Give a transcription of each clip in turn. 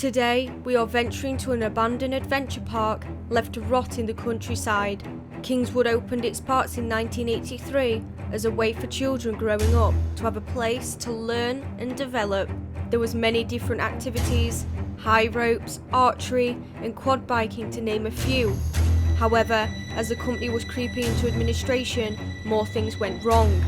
Today, we are venturing to an abandoned adventure park left to rot in the countryside. Kingswood opened its parks in 1983 as a way for children growing up to have a place to learn and develop. There was many different activities, high ropes, archery and quad biking to name a few. However, as the company was creeping into administration, more things went wrong.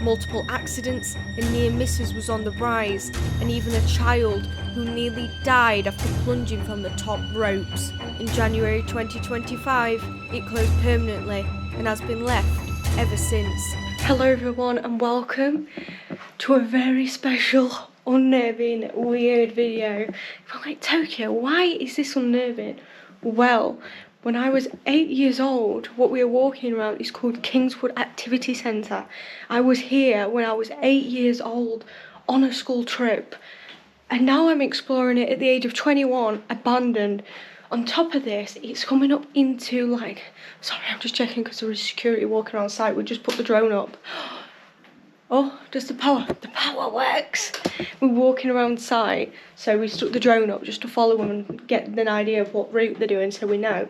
Multiple accidents and near misses was on the rise, and even a child who nearly died after plunging from the top ropes. In January 2025, it closed permanently and has been left ever since. Hello everyone and welcome to a very special, unnerving, weird video. I'm like, Tokyo, why is this unnerving? Well, when I was 8 years old, what we were walking around is called Kingswood Activity Centre. I was here when I was 8 years old on a school trip. And now I'm exploring it at the age of 21, abandoned. On top of this, it's coming up into like... Sorry, I'm just checking because there was security walking around site. We just put the drone up. Oh, does the power? The power works. We're walking around site, so we stuck the drone up just to follow them and get an idea of what route they're doing so we know.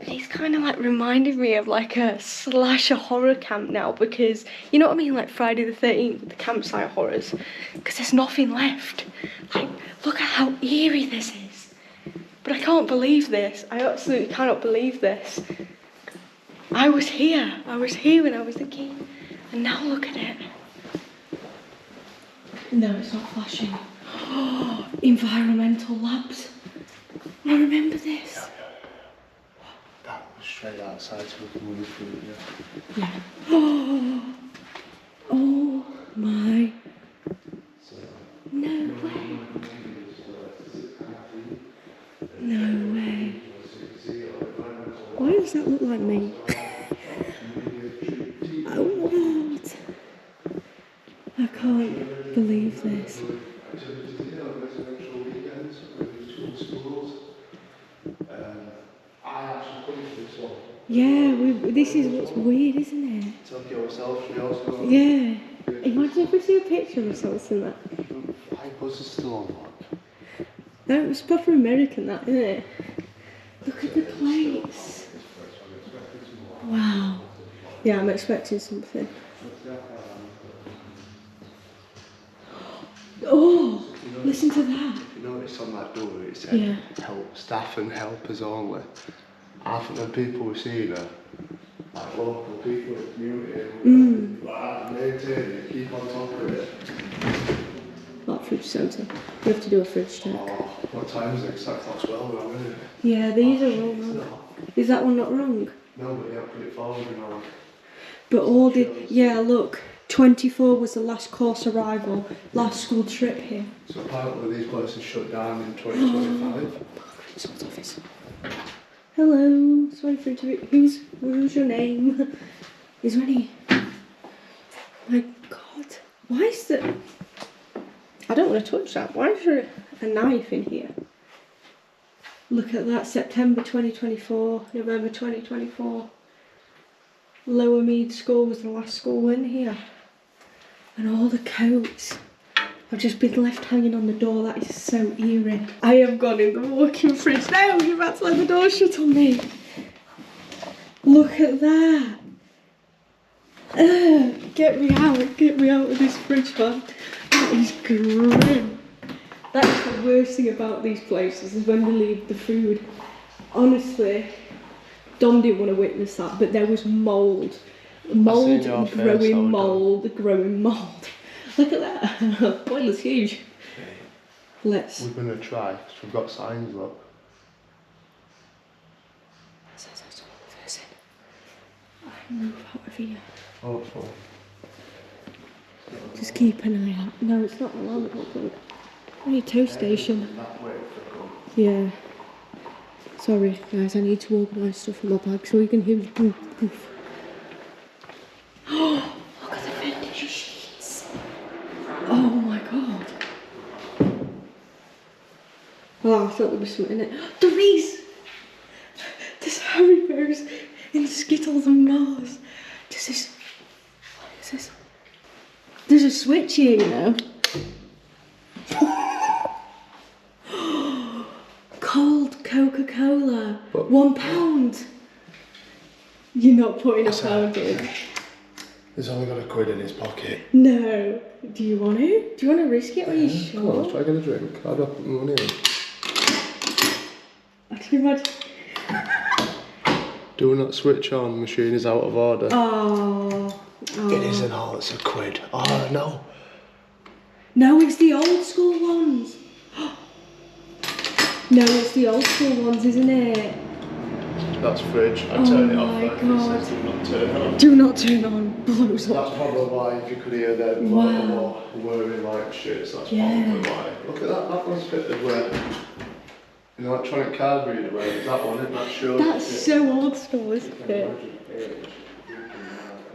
It's kind of like reminded me of like a slasher horror camp now, because you know what I mean, like Friday the 13th, the campsite horrors, because there's nothing left. Like, look at how eerie this is. But I can't believe this. I absolutely cannot believe this. I was here when I was a kid. And now look at it. No, it's not flashing. Oh, environmental labs. I remember this. Yeah. That was straight outside so we can move through it, yeah. Oh my. No way. No way. Why does that look like me? What? I can't believe this. Yeah, this is what's weird, isn't it? Yeah. Imagine if we see a picture of ourselves in that. Why was it still on? That was proper American, that, isn't it? Look at the place. Wow. Yeah, I'm expecting something. Oh, listen to that. You notice on that door it said help, staff and helpers only. I think the people we're seeing are like local people in the community. Like maintain it, keep on top of it. Like fridge centre. We have to do a fridge check. Oh, what time is it? It's like that's well wrong, isn't it? Yeah, these are all wrong. Is that one not wrong? No, but you have to put it forward and all. But all the, yeah, look, 24 was the last course arrival, last school trip here. So apparently these places shut down in 2025. Principal's office. Hello, sorry for interrupting. Who's your name? Is there any... My God, why is there... I don't want to touch that. Why is there a knife in here? Look at that, September 2024, November 2024. Lower Mead School was the last school in here. And all the coats have just been left hanging on the door. That is so eerie. I have gone in the walk-in fridge. No, you're about to let the door shut on me. Look at that. Get me out of this fridge, man. That is grim. That's the worst thing about these places, is when they leave the food. Honestly, Dom didn't want to witness that, but there was mould. Mould growing mould. Look at that. Boiler's huge. We're going to try, because we've got signs, look. I move out of here. Oh, sorry. Just keep an eye out. No, it's not alarm clock. Only tow station. Yeah. Sorry guys, I need to organise stuff in my bag so we can hear poof poof. Oh, look at the vending sheets. Oh my God. Oh, I thought there was something in it. There is! There's Haribos in Skittles and Mars. What is this? There's a switch here, you know. Coca-Cola. But- £1. You're not putting a pound in. He's only got £1 in his pocket. No. Do you want to? Do you want to risk it? Are you sure? Come on, let's try to get a drink. I'll drop the money in. I can imagine. Do not switch on, machine is out of order. Oh. It isn't all, it's £1. Oh no. No, it's the old school ones. No, it's the old school ones, isn't it? That's fridge. I turn it off. My Like, God. it says do not turn on. Do not turn on. Blows up. That's probably why if you could hear them Wow. wearing like shirts, that's Yeah. probably why. Look at that one's fitted where an electronic card reader where is that one, isn't that sure? That's so old school, isn't it?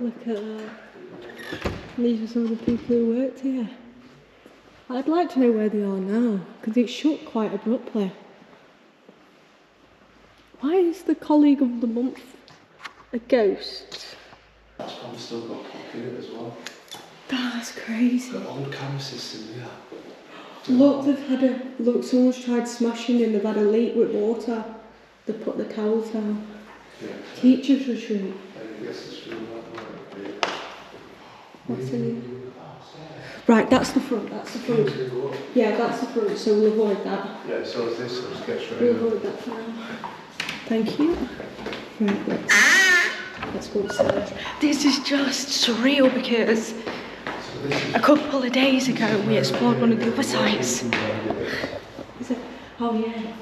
Look at that. These are some of the people who worked here. I'd like to know where they are now, because it shut quite abruptly. Why is the colleague of the month a ghost? That's probably still got pop in it as well. That's crazy. The old camera system, yeah. Look, look, someone's tried smashing and they've had a leak with water. They put the towels down. Yeah. Teachers retreat. I guess it's true that way. What's in it? Right, that's the front, that's the front. Yeah, that's the front, so we'll avoid that. Yeah, so is this, so just get straight We'll in. avoid that for now. Thank you. Right, let's go upstairs. This is just surreal because a couple of days ago we explored one of the other sites. Is it? Oh yeah.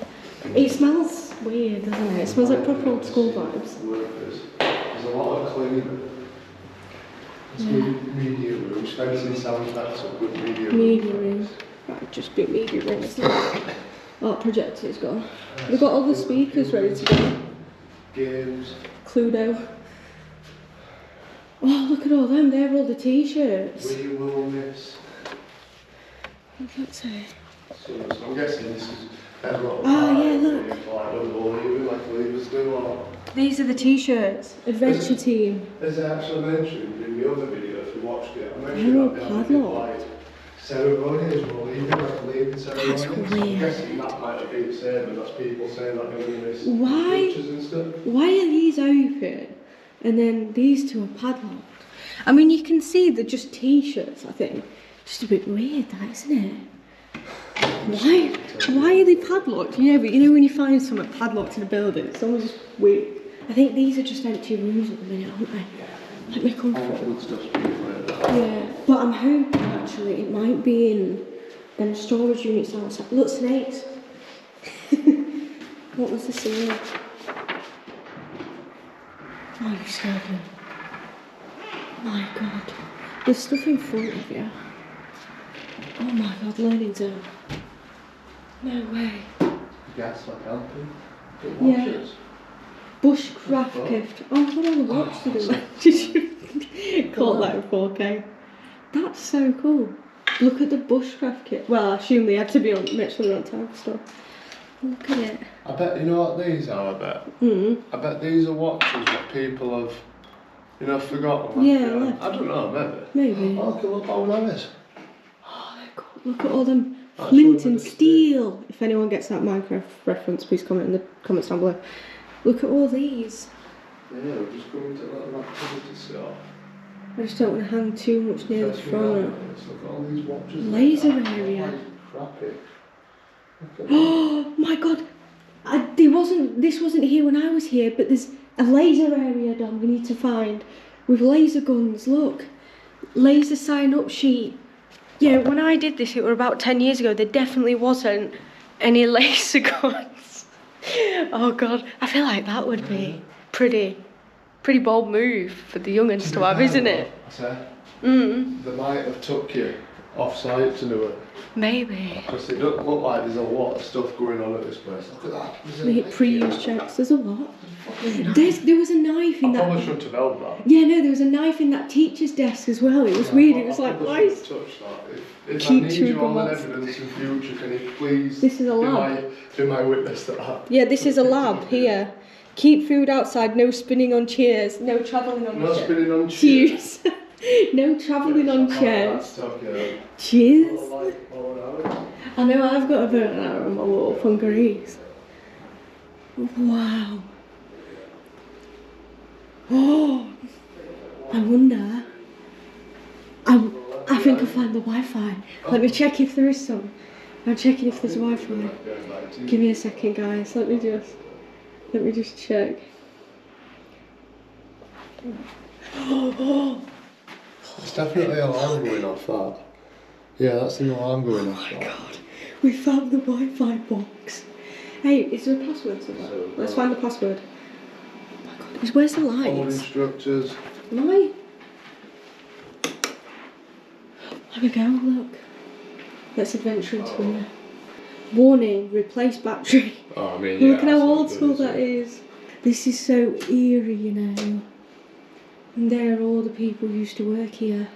It smells weird, doesn't it? It smells like proper old school vibes. There's a lot of cleaning. It's media room, Spencer sound effects are good media room. Media room. Right, just be media room, isn't it? Oh, projector's gone. We've got all the speakers ready to go. Games. Cluedo. Oh, look at all them, they're all the t-shirts. We will miss. What's that say? So I'm guessing this is everyone. Oh, yeah, look. Like unbelievable, like believers do or These are the t-shirts. Adventure team. as I actually mentioned in the other video, if you watched it, I They're mentioned all that the other padlocked. like ceremony as well, leaving ceremony. That's So I'm weird. guessing that might have been the same, and that's people saying that they're going to miss Why? pictures and stuff. Why are these open and then these two are padlocked? I mean, you can see they're just t-shirts, I think. Just a bit weird, that, isn't it? Why are they padlocked? You know, but you know when you find something padlocked in a building, it's always just weird. I think these are just empty rooms at the minute, aren't they? Let me come through. Yeah, but I'm hoping actually it might be in them storage units outside. Look, snakes. What was the scene? Oh, you scared me. My God. There's stuff in front of you. Oh my God, learning zone. No way. Gas like camping. Yeah. Bushcraft gift. Oh, look at all the watch to do. Did you call that in 4K? That's so cool. Look at the bushcraft kit. Well, I assume they had to be on, make sure they're on time for stuff. Look at it. I bet, you know what these are, I bet? I bet these are watches that people have, you know, forgotten. Like, Yeah, you know, left. I don't know, maybe. Maybe. Oh, look how that is. Oh, they're cool. Look at all them That's flint what and it is. steel. If anyone gets that Minecraft reference, please comment in the comments down below. Look at all these. Yeah, we're just going to let that activity start. I just don't want to hang too much near the front. Look at all these watches. Laser like that. area. Like, crappy. Look at Oh my God! This wasn't here when I was here, but there's a laser area, Dom, we need to find. With laser guns, look. Laser sign up sheet. Yeah, when I did this, it were about 10 years ago, there definitely wasn't any laser guns. Oh God, I feel like that would be pretty bold move for the young'uns to have, isn't it? I said, they might have took you off site to do it. Maybe. Because it doesn't look like there's a lot of stuff going on at this place. Look at that. There's a They hit knife pre-use here. checks, there's a lot. There was a knife in I that. probably shouldn't have held that. Yeah, no, there was a knife in that teacher's desk as well. It was weird. It was I like, probably why shouldn't is... have touched that. If I Keep need chewing you all gum in up. evidence in future, can you please This is a lab. be my witness to that? Yeah, this is a lab here. Keep food outside, no spinning on chairs, no travelling on No chairs. spinning on chairs. Cheers. No travelling on chairs. Okay. Cheers. Like, I know I've got a burnt arrow on my wall from Greece. Wow. Oh, I wonder. I think I'll find the Wi-Fi. Let me check if there is some. I'm checking if there's Wi-Fi. Give me a second, guys. Let me just check. It's definitely an alarm going off that. Yeah, that's an alarm going off. Oh my god. We found the Wi-Fi box. Hey, is there a password to that? Let's find the password. Oh my god. Where's the lights? All instructors. Am There we go, look. Let's adventure into here. Warning, replace battery. Oh, I mean, Look at how old school that is. This is so eerie, you know. And there all the people who used to work here.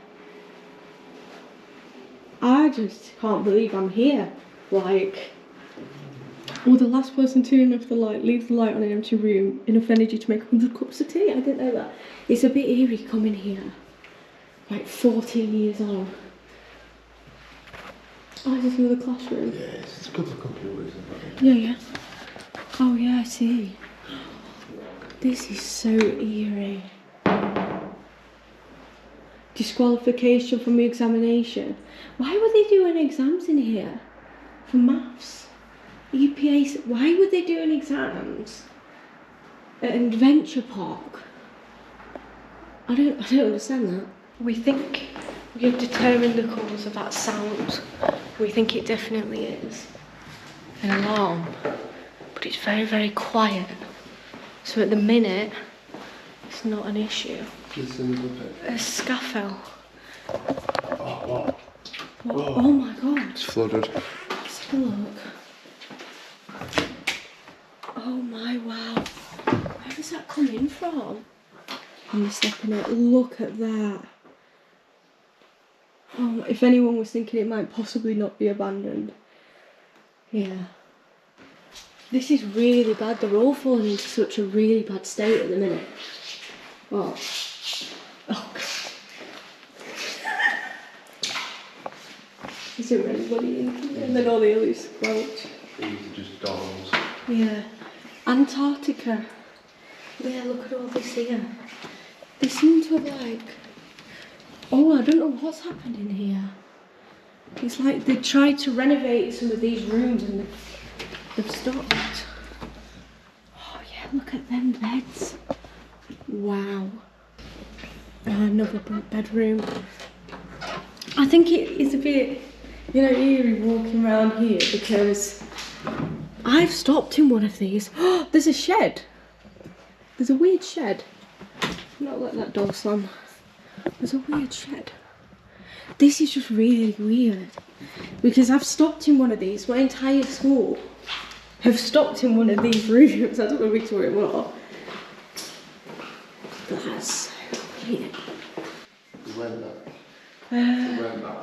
I just can't believe I'm here. Like, the last person to turn off the light, leave the light on an empty room, enough energy to make 100 cups of tea. I didn't know that. It's a bit eerie coming here. Like 14 years on. Oh, is this another classroom? Yeah, it's a couple of computers. Yeah. Oh yeah, I see. This is so eerie. Disqualification from the examination. Why were they doing exams in here? For maths? EPA, why were they doing exams at an adventure park? I don't understand that. We think we have determined the cause of that sound. We think it definitely is an alarm, but it's very, very quiet. So at the minute, it's not an issue. A scaffold. Oh, wow. What? Oh my god. It's flooded. Let's have a look. Oh my wow. Where does that come in from? I'm stepping it. Look at that. Oh, if anyone was thinking it might possibly not be abandoned. Yeah. This is really bad. They're all falling into such a really bad state at the minute. What? Oh god. Is there anybody in here? And then all the others squelch. These are just dolls. Yeah. Antarctica. Yeah, look at all this here. They seem to have like... Oh, I don't know what's happened in here. It's like they tried to renovate some of these rooms and they've stopped. Oh yeah, look at them beds. Wow. Another bedroom. I think it is a bit, eerie walking around here because I've stopped in one of these. Oh, there's a shed. There's a weird shed. Not let that door slam. There's a weird shed. This is just really weird because I've stopped in one of these. My entire school have stopped in one of these rooms. I don't know which one it was. But that's so weird.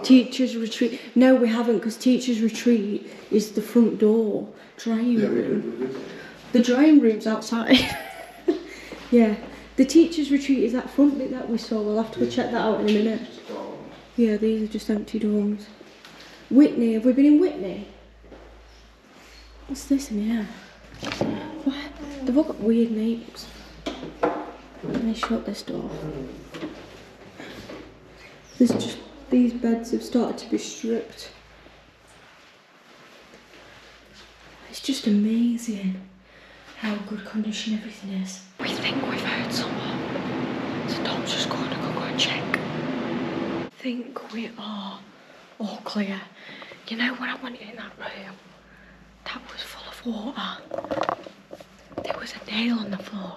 Teachers' retreat. No, we haven't, because teachers' retreat is the front door. Drying room. The drying room's outside. Yeah. The teachers' retreat is that front bit that we saw. We'll have to go check that out in a minute. Yeah, these are just empty dorms. Whitney, have we been in Whitney? What's this in here? What? They've all got weird names. Let me shut this door. There's just, these beds have started to be stripped. It's just amazing how good condition everything is. We think we've heard someone, so Tom's just going to go and check. I think we are all clear. You know, when I went in that room, that was full of water. There was a nail on the floor,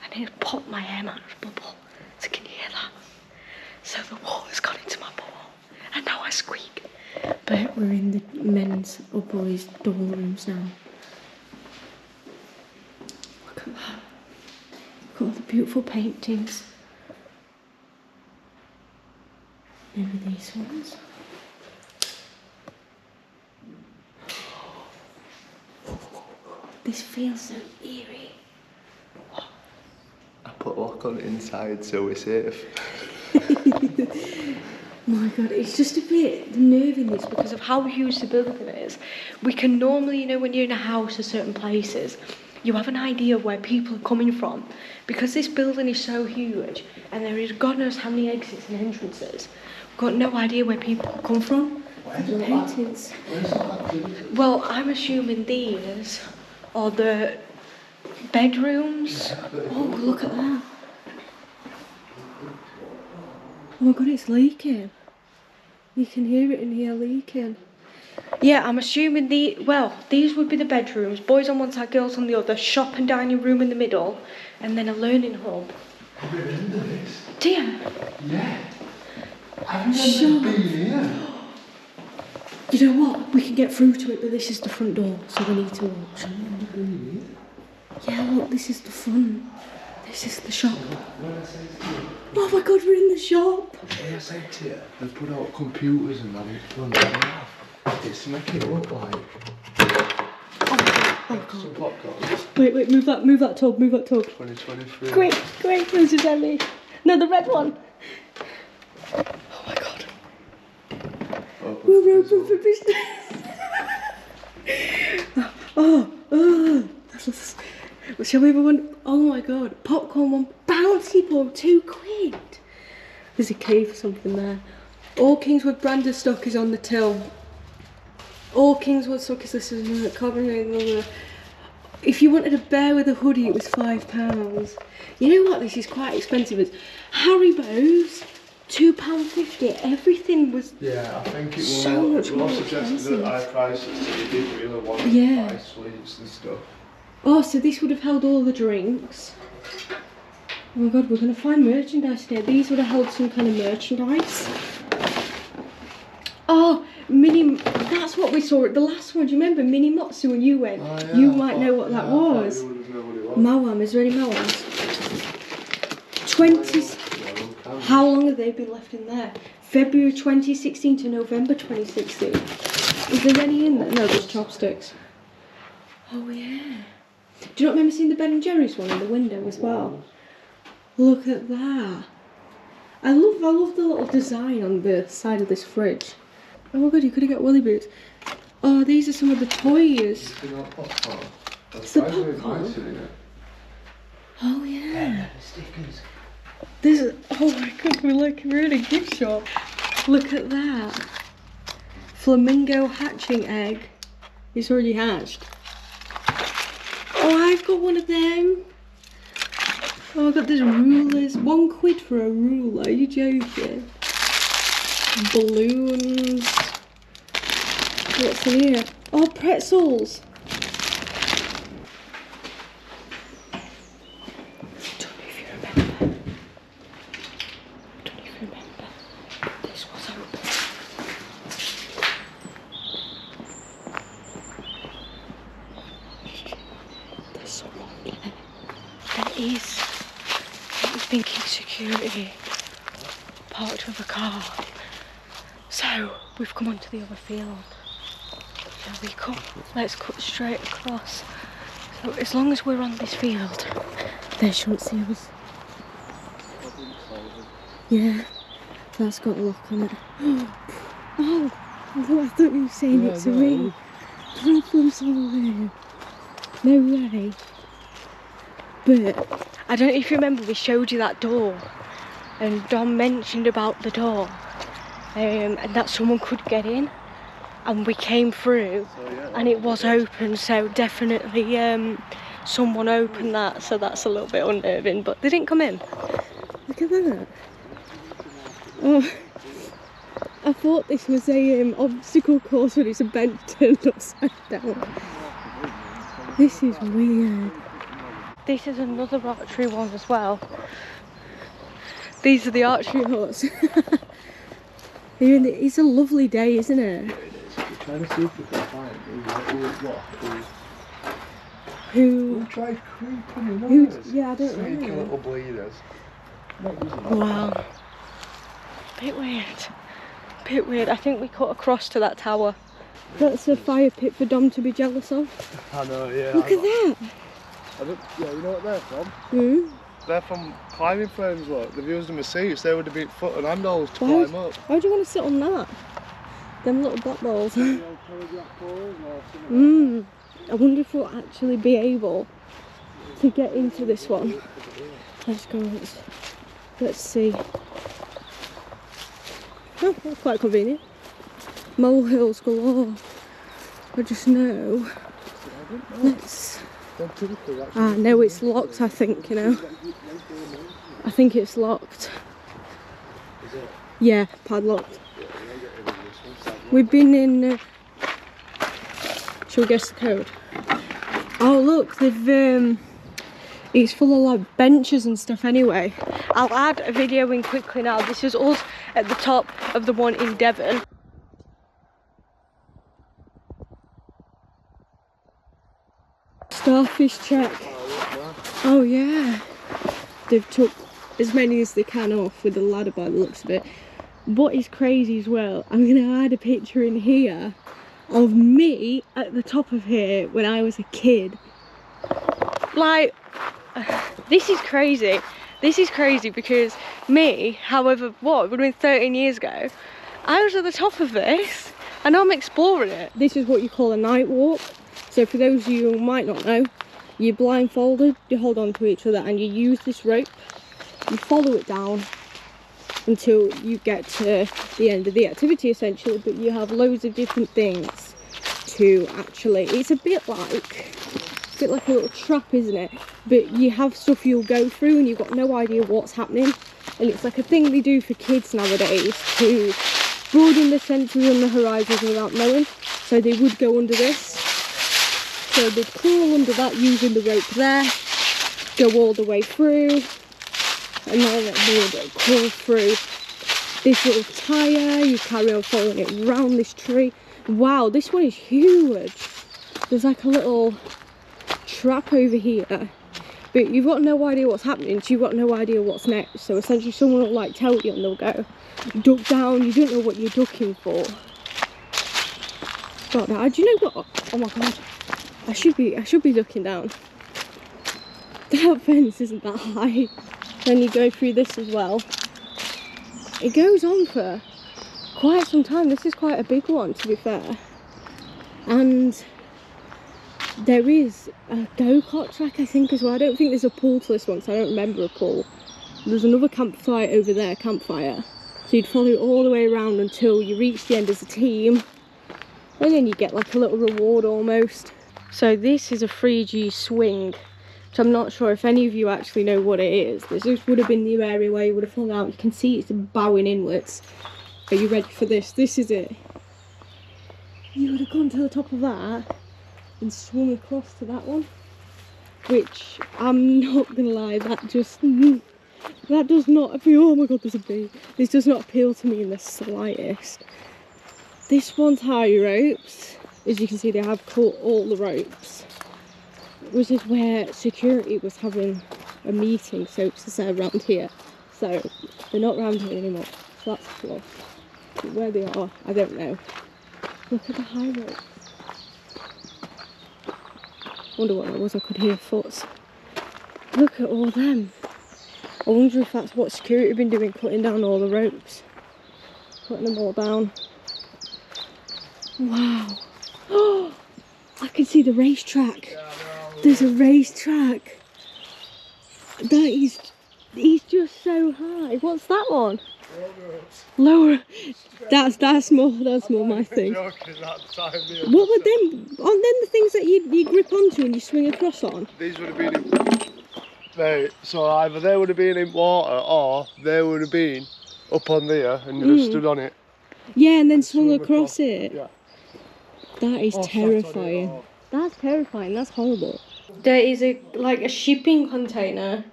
and it popped my hair mattress bubble. So can you hear that? So the water's gone into my bubble, and now I squeak. But we're in the men's or boys' dorm rooms now. Look at that. Look at all the beautiful paintings. Maybe these ones. This feels so eerie. I put a lock on it inside so we're safe. My god, it's just a bit nerving this because of how huge the building is. We can normally, when you're in a house or certain places, you have an idea of where people are coming from. Because this building is so huge and there is God knows how many exits and entrances, we've got no idea where people come from. The paintings. Well, I'm assuming these are the bedrooms. Oh, look at that. Oh my God, it's leaking. You can hear it in here leaking. Yeah, I'm assuming these would be the bedrooms. Boys on one side, girls on the other. Shop and dining room in the middle. And then a learning hub. I've been into this. Do you? Yeah. I've never been here. You know what? We can get through to it, but this is the front door, so we need to watch. Yeah, look, this is the front. This is the shop. Oh my God, we're in the shop. When I say to you, they put out computers and that in front of it's to make it look like. Oh God. Some popcorn. Wait, move that tub. 2023. Quick, there's a deli. No, the red one. Oh my God. We're open for business. Shall we have one? Oh my God, popcorn one, bouncy ball, £2. There's a key for something there. All Kingswood branded stock is on the till. All Kingswood stock is listed as another. If you wanted a bear with a hoodie, it was £5. You know what? This is quite expensive. It's Haribo's. £2.50. Everything was. Yeah, I think it was so much more suggested expensive. at high prices, so you didn't really want to buy sweets and stuff. Oh, so this would have held all the drinks. Oh my God, we're going to find merchandise here. These would have held some kind of merchandise. Oh, that's what we saw at the last one. Do you remember Mini Motsu when you went? Oh, yeah, you might know what that was. Mawam, is there any Mawams? 20. How long have they been left in there? February 2016 to November 2016. Is there any in there? No, there's chopsticks. Oh yeah. Do you not remember seeing the Ben & Jerry's one in the window as well? Look at that. I love the little design on the side of this fridge. Oh my God, you could have got Willy Boots. Oh, these are some of the toys. It's the popcorn. Oh yeah. Stickers. This is, oh my God, we're in a gift shop. Look at that. Flamingo hatching egg. It's already hatched. Oh, I've got one of them. Oh, I got these rulers. £1 for a ruler. Are you joking? Balloons. What's in here? Oh, pretzels. Thinking security parked with a car, so we've come onto the other field. Shall we cut? Let's cut straight across. So as long as we're on this field, they shouldn't see us. Yeah, that's got a lock on it. Oh, I thought you were saying it's a ring. Problem solving. No way. But I don't know if you remember, we showed you that door and Dom mentioned about the door and that someone could get in, and we came through and it was open, so definitely someone opened that, so that's a little bit unnerving, but they didn't come in. Look at that. Oh, I thought this was a obstacle course, but it's a bench turned upside down. This is weird. This is another archery one as well. These are the archery huts. It's a lovely day, isn't it? Yeah, it is. We're trying to see if we can find who tried creeping in on us. Yeah, I don't know. Sneaky little bleeders. Wow. Bit weird. I think we cut across to that tower. That's a fire pit for Dom to be jealous of. I know, yeah. Look at that. Yeah, you know what they're from? Hmm? They're from climbing frames, look. They've used them as seats. They would have been foot and handles to climb up. Why do you want to sit on that? Them little black balls. I wonder if we'll actually be able to get into this one. Let's go, let's see. Oh, that's quite convenient. Molehills galore. I just know. Let's... no, it's locked, I think, you know. I think it's locked. Yeah, padlocked. We've been in... shall we guess the code? Oh look, they've... it's full of like benches and stuff anyway. I'll add a video in quickly now. This is us at the top of the one in Devon. Starfish check. Oh yeah. They've took as many as they can off with the ladder by the looks of it. What is crazy as well, I'm gonna add a picture in here of me at the top of here when I was a kid. Like, this is crazy. This is crazy because me, however, what, it would have been 13 years ago, I was at the top of this and I'm exploring it. This is what you call a night walk. So for those of you who might not know, you're blindfolded, you hold on to each other and you use this rope, you follow it down until you get to the end of the activity essentially, but you have loads of different things to actually, it's a bit like a little trap, isn't it? But you have stuff you'll go through and you've got no idea what's happening, and it's like a thing they do for kids nowadays to broaden the senses and the horizons without knowing. So they would go under this, so they'd crawl under that using the rope there, go all the way through, and then they would crawl through this little tyre, you carry on following it around this tree. Wow, this one is huge. There's like a little trap over here, but you've got no idea what's happening, so you've got no idea what's next. So essentially someone will like tell you and they'll go, duck down, you don't know what you're ducking for. God, do you know what? Oh my god, I should be ducking down. That fence isn't that high. Then you go through this as well. It goes on for quite some time. This is quite a big one, to be fair. And there is a go-kart track, I think, as well. I don't think there's a pool to this one, so I don't remember a pool. There's another campsite over there, campfire. So you'd follow it all the way around until you reach the end as a team. And then you get like a little reward almost. So this is a 3G swing, which I'm not sure if any of you actually know what it is. This would have been the area where you would have fallen out. You can see it's bowing inwards. Are you ready for this? This is it. You would have gone to the top of that and swung across to that one, which I'm not gonna lie, that does not appeal. Oh my god, there's a bee. This does not appeal to me in the slightest. This one's high ropes. As you can see, they have cut all the ropes, which is where security was having a meeting, so to say, around here. So they're not around here anymore, so that's cool. But where they are, I don't know. Look at the high ropes. Wonder what that was. I could hear foots. Look at all them. I wonder if that's what security have been doing, cutting down all the ropes, putting them all down. Wow. Oh, I can see the racetrack. There's a racetrack. That is, he's just so high. What's that one? Lower. That's more my thing. What were them? Aren't them the things that you grip onto and you swing across on? These would have been in, mate, so either they would have been in water or they would have been up on there and you'd have stood on it. Yeah, and then swung across it. Yeah. That is terrifying. That's terrifying. That's horrible. There is like a shipping container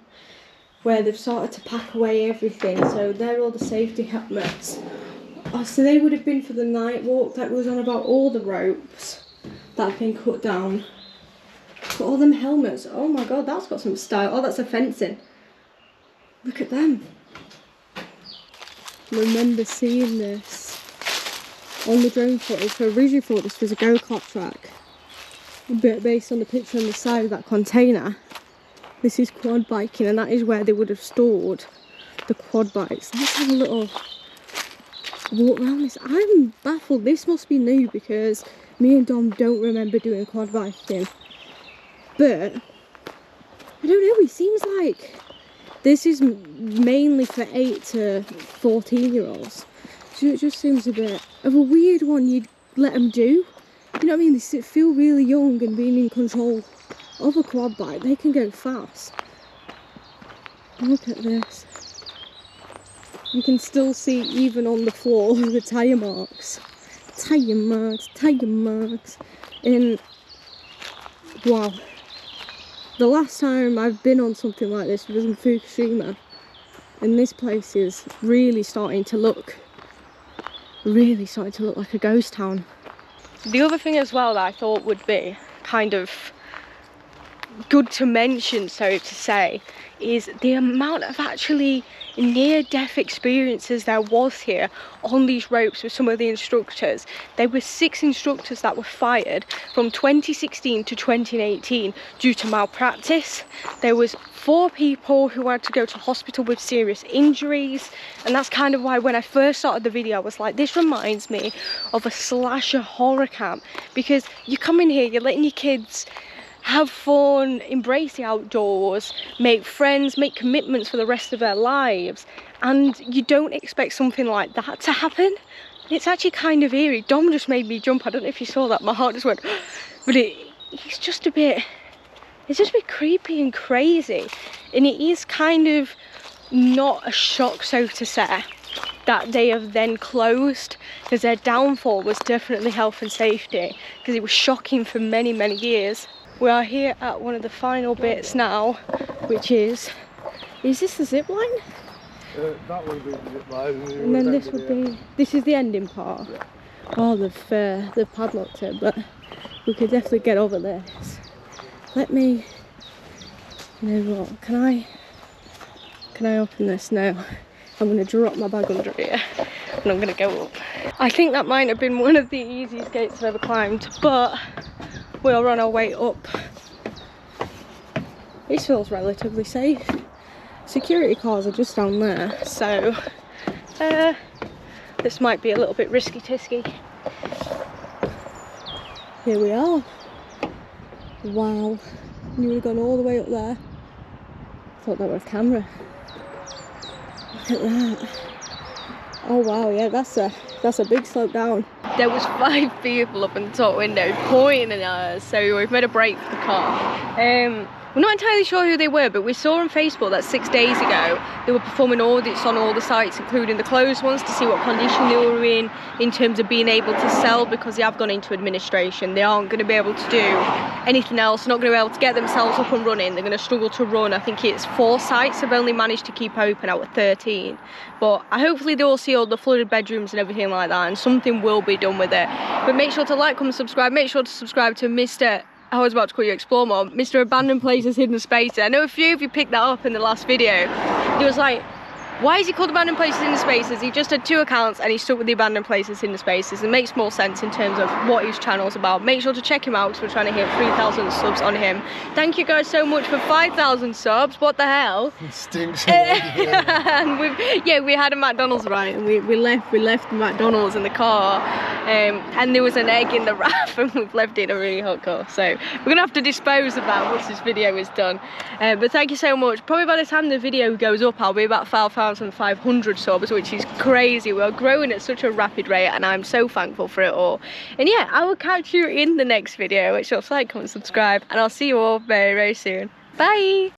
where they've started to pack away everything. So they're all the safety helmets. Oh, so they would have been for the night walk that was on about all the ropes that have been cut down. But all them helmets. Oh my god, that's got some style. Oh, that's a fencing. Look at them. I remember seeing this on the drone footage. So I originally thought this was a go-kart track, but based on the picture on the side of that container, this is quad biking, and that is where they would have stored the quad bikes. Let's have a little walk around this. I'm baffled. This must be new because Me and Dom don't remember doing quad biking, but I don't know, it seems like this is mainly for 8 to 14-year-olds. So it just seems a bit of a weird one you'd let them do. You know what I mean? They feel really young and being in control of a quad bike. They can go fast. Look at this. You can still see, even on the floor, the tyre marks. Tyre marks, tyre marks. And wow. The last time I've been on something like this was in Fukushima. And this place is really starting to look like a ghost town. The other thing as well that I thought would be kind of good to mention, so to say, is the amount of actually near-death experiences there was here on these ropes with some of the instructors. There were 6 instructors that were fired from 2016 to 2018 due to malpractice. There was 4 people who had to go to hospital with serious injuries, and that's kind of why when I first started the video I was like, this reminds me of a slasher horror camp, because you come in here, you're letting your kids have fun, embrace the outdoors, make friends, make commitments for the rest of their lives, and you don't expect something like that to happen. It's actually kind of eerie. Dom just made me jump. I don't know if you saw that, my heart just went, but it's just a bit creepy and crazy, and it is kind of not a shock, so to say, that they have then closed, because their downfall was definitely health and safety, because it was shocking for many, many years. We are here at one of the final bits now, which is this the zip line? That would be the zip line. And then this would be, this is the ending part. Yeah. Oh, they've padlocked it, but we could definitely get over this. Let me, you know what, can I open this now? I'm going to drop my bag under here and I'm going to go up. I think that might have been one of the easiest gates I've ever climbed, but we are on our way up. This feels relatively safe. Security cars are just down there, so this might be a little bit risky-tisky. Here we are. Wow, you would have gone all the way up there. Thought that was a camera. Look at that. Oh wow, yeah, that's a big slope down. There was 5 people up in the top window pointing at us, so we've made a break for the car. We're not entirely sure who they were, but we saw on Facebook that 6 days ago they were performing audits on all the sites, including the closed ones, to see what condition they were in terms of being able to sell, because they have gone into administration. They aren't going to be able to do anything else, not going to be able to get themselves up and running. They're going to struggle to run. I think it's 4 sites have only managed to keep open out of 13. But hopefully they all see all the flooded bedrooms and everything like that, and something will be done with it. But make sure to like, comment, subscribe. Make sure to subscribe to I was about to call you Explore More, Mr. Abandoned Places, Hidden Spaces. I know a few of you picked that up in the last video. It was like, why is he called Abandoned Places, Hidden Spaces? He just had 2 accounts and he stuck with the Abandoned Places, Hidden Spaces. It makes more sense in terms of what his channel's about. Make sure to check him out, because we're trying to hit 3,000 subs on him. Thank you guys so much for 5,000 subs. What the hell? It stinks. And we had a McDonald's, right, and we left the McDonald's in the car, and there was an egg in the wrap, and we've left it in a really hot car, so we're gonna have to dispose of that once this video is done. But thank you so much. Probably by the time the video goes up I'll be about 5,500 subs, which is crazy. We're growing at such a rapid rate and I'm so thankful for it all. And yeah, I will catch you in the next video, which you'll like, comment, subscribe, and I'll see you all very, very soon. Bye.